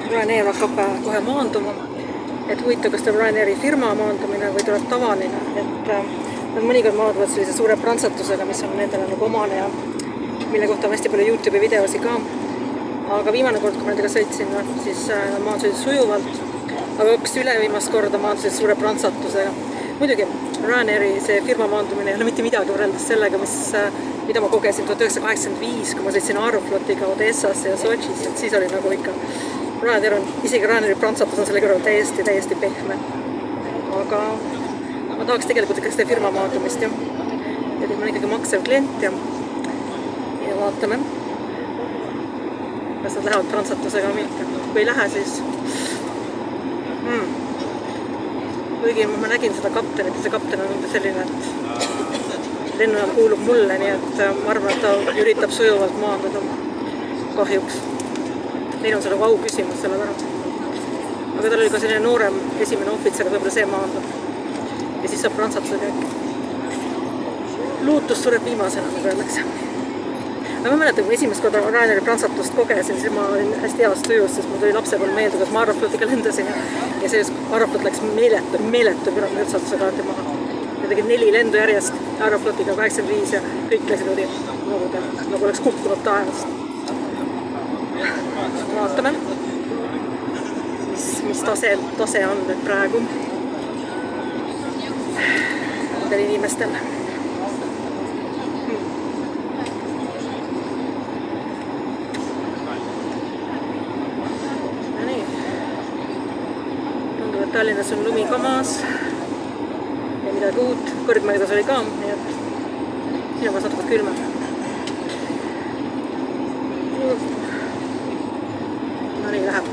Ryanair hakkab kohe maanduma. Et huvitav, kas tuleb Ryanairi firma maandumine või tuleb tavaline. Et nad mõnikord maanduvad sellise suure prantsatusega, mis on nendele nagu omane ja mille kohta on hästi palju YouTube'i videosi ka. Aga viimane kord, kui ma nendega sõitsin, siis nad maandusid sujuvalt. Aga üks üleviimast korda maandusid suure prantsatusega. Muidugi, Ryanairi see firma maandumine ei ole mitte midagi võrreldes sellega, mida ma kogesin 1985, kui ma sõitsin Aeroflotiga Odessasse ja Sotšis, et siis oli nagu ikka isegi Ryanairi prantsatus on selle kõrval täiesti pehme. Aga ma tahaks tegelikult ikka seda firma maandumist, jah. Et ma olen ikkagi maksev klient ja vaatame, kas nad lähevad prantsatusega või mitte. Kui ei lähe, siis kuigi ma nägin seda kaptenit ja see kapten on selline, et lennujaam kuulub mulle, nii et ma arvan, et ta üritab sujuvalt maanduda kahjuks. Neil on selle au küsimus selle pärast. Aga tal oli ka selline noorem esimene ohvitser, võib-olla see maandub. Ja siis saab prantsatusega äkki. Lootus sureb viimasena, nagu öeldakse. Aga ma mäletan, kui esimest korda Ryanairi prantsatust kogesin, siis ma olin hästi heas tujus, sest mul tuli lapsepõlv meelde, kuidas ma Aeroflotiga lendasin ja see Aeroflot läks meeletu püramiütsatuse kaardi maha. Ja tegid 4 lendu järjest Aeroflotiga 85 ja kõik läksid nagu oleks kukkunud taevast. Vaatame, mis tase on nüüd praegu nendel inimestel. Ja nii. Tundub, et Tallinnas on lumi ka maas ja midagi uut. Kõrgmägedes oli ka, nii et siin on natuke külma. No nii läheb.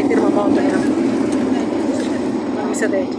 Firma maandumine. Mis sa teed?